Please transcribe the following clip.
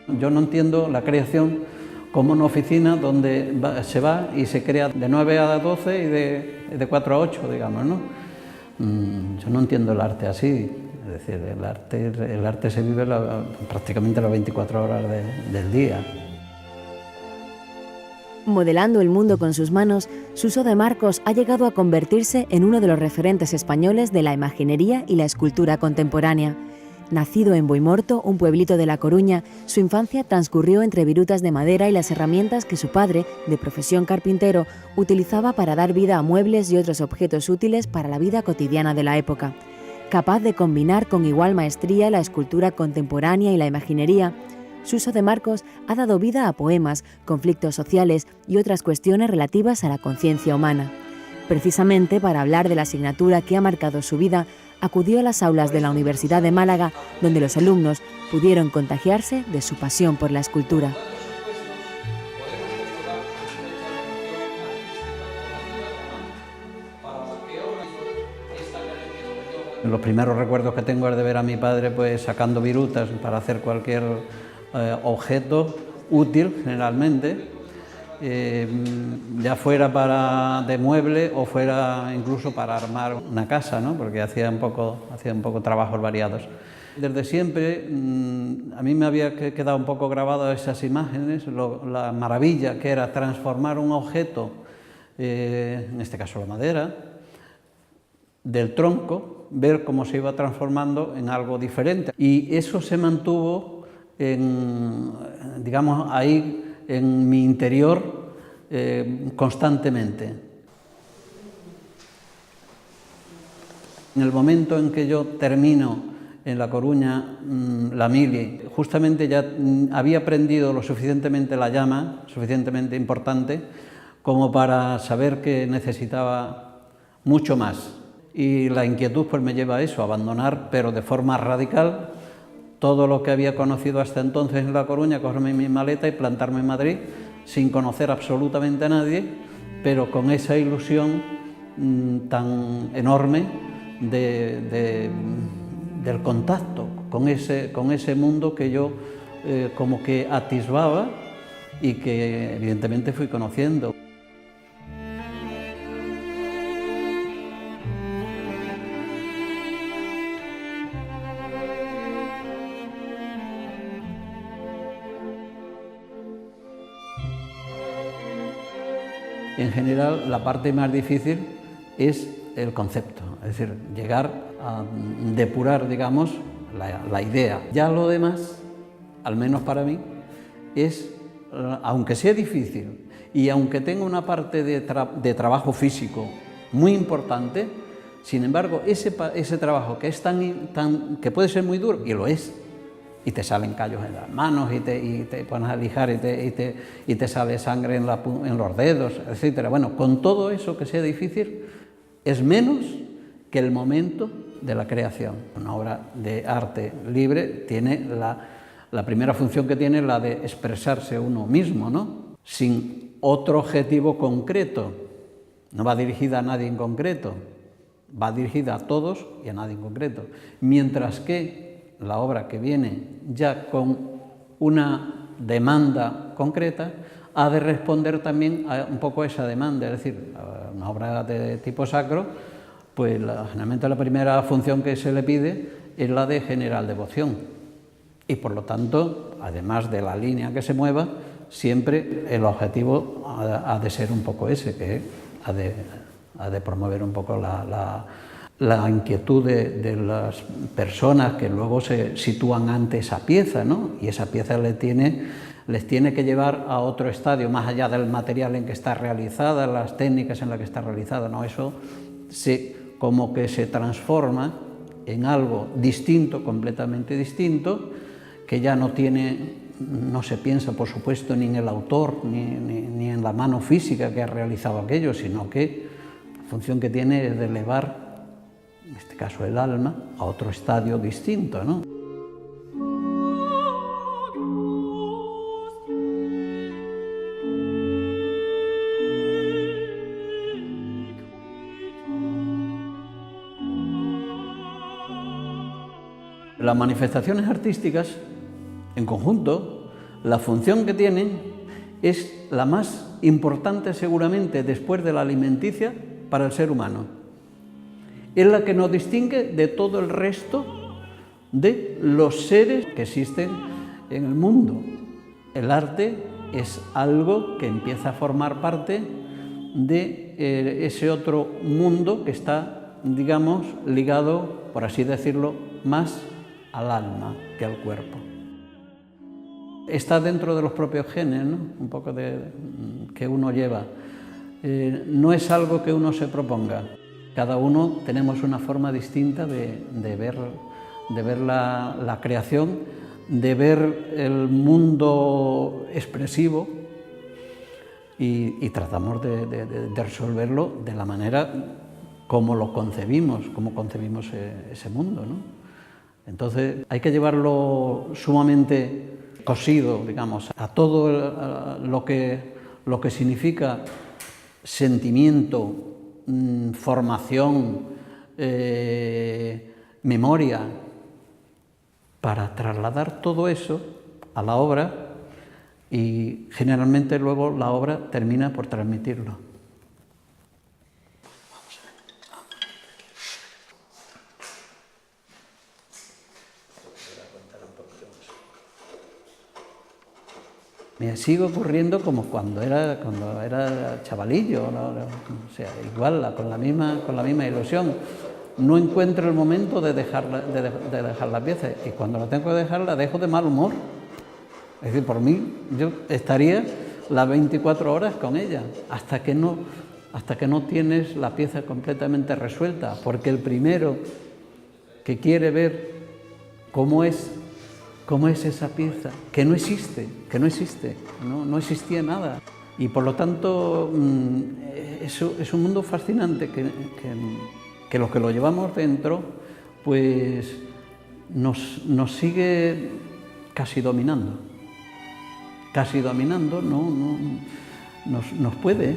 Yo no entiendo la creación como una oficina donde se va y se crea de 9 a 12 y de 4 a 8, digamos, ¿no? Yo no entiendo el arte así, es decir, el arte se vive prácticamente las 24 horas del día. Modelando el mundo con sus manos, Suso de Marcos ha llegado a convertirse en uno de los referentes españoles de la imaginería y la escultura contemporánea. Nacido en Boimorto, un pueblito de La Coruña, su infancia transcurrió entre virutas de madera y las herramientas que su padre, de profesión carpintero, utilizaba para dar vida a muebles y otros objetos útiles para la vida cotidiana de la época. Capaz de combinar con igual maestría la escultura contemporánea y la imaginería, Suso de Marcos ha dado vida a poemas, conflictos sociales y otras cuestiones relativas a la conciencia humana. Precisamente para hablar de la asignatura que ha marcado su vida, acudió a las aulas de la Universidad de Málaga, donde los alumnos pudieron contagiarse de su pasión por la escultura. Los primeros recuerdos que tengo es de ver a mi padre pues sacando virutas para hacer cualquier objeto útil, generalmente, ya fuera de mueble o fuera incluso para armar una casa, ¿no? Porque hacía un poco trabajos variados. Desde siempre a mí me había quedado un poco grabado esas imágenes, la maravilla que era transformar un objeto, en este caso la madera, del tronco, ver cómo se iba transformando en algo diferente. Y eso se mantuvo, digamos, ahí en mi interior constantemente. En el momento en que yo termino en La Coruña la mili, justamente ya había aprendido lo suficientemente la llama, suficientemente importante, como para saber que necesitaba mucho más. Y la inquietud pues me lleva a eso, a abandonar, pero de forma radical, todo lo que había conocido hasta entonces en La Coruña, cogerme mi maleta y plantarme en Madrid, sin conocer absolutamente a nadie, pero con esa ilusión tan enorme del contacto con ese mundo que yo como que atisbaba y que evidentemente fui conociendo. En general, la parte más difícil es el concepto, es decir, llegar a depurar, digamos, la idea. Ya lo demás, al menos para mí, es, aunque sea difícil y aunque tenga una parte de trabajo físico muy importante, sin embargo, ese trabajo que es que puede ser muy duro, y lo es, y te salen callos en las manos y te pones a lijar y te sale sangre en los dedos, etc. Bueno, con todo eso que sea difícil, es menos que el momento de la creación. Una obra de arte libre tiene la primera función que tiene, la de expresarse uno mismo, ¿no? Sin otro objetivo concreto. No va dirigida a nadie en concreto, va dirigida a todos y a nadie en concreto. Mientras que la obra que viene ya con una demanda concreta ha de responder también a un poco esa demanda, es decir, una obra de tipo sacro, pues generalmente la primera función que se le pide es la de generar devoción, y por lo tanto, además de la línea que se mueva, siempre el objetivo ha de ser un poco ese, que ha de promover un poco la inquietud de las personas que luego se sitúan ante esa pieza, ¿no? Y esa pieza les tiene que llevar a otro estadio, más allá del material en que está realizada, las técnicas en las que está realizada, ¿no? Eso como que se transforma en algo distinto, completamente distinto, que ya no se piensa, por supuesto, ni en el autor, ni en la mano física que ha realizado aquello, sino que la función que tiene es de elevar, en este caso el alma, a otro estadio distinto, ¿no? Las manifestaciones artísticas, en conjunto, la función que tiene es la más importante seguramente después de la alimenticia para el ser humano. Es la que nos distingue de todo el resto de los seres que existen en el mundo. El arte es algo que empieza a formar parte de ese otro mundo que está, digamos, ligado, por así decirlo, más al alma que al cuerpo. Está dentro de los propios genes, ¿no? Un poco que uno lleva. No es algo que uno se proponga. Cada uno tenemos una forma distinta de ver la creación, de ver el mundo expresivo y tratamos de resolverlo de la manera como lo concebimos, como concebimos ese mundo, ¿no? Entonces hay que llevarlo sumamente cosido, digamos, a todo lo que significa sentimiento, formación, memoria, para trasladar todo eso a la obra y generalmente luego la obra termina por transmitirlo. Me sigue ocurriendo como cuando era chavalillo, ¿no? O sea, igual, con la misma ilusión. No encuentro el momento de dejar la pieza y cuando la tengo que dejar la dejo de mal humor. Es decir, por mí yo estaría las 24 horas con ella hasta que no tienes la pieza completamente resuelta, porque el primero que quiere ver cómo es esa pieza, que no existe, no existía nada. Y por lo tanto es un mundo fascinante que los que lo llevamos dentro, pues nos sigue casi dominando, nos puede.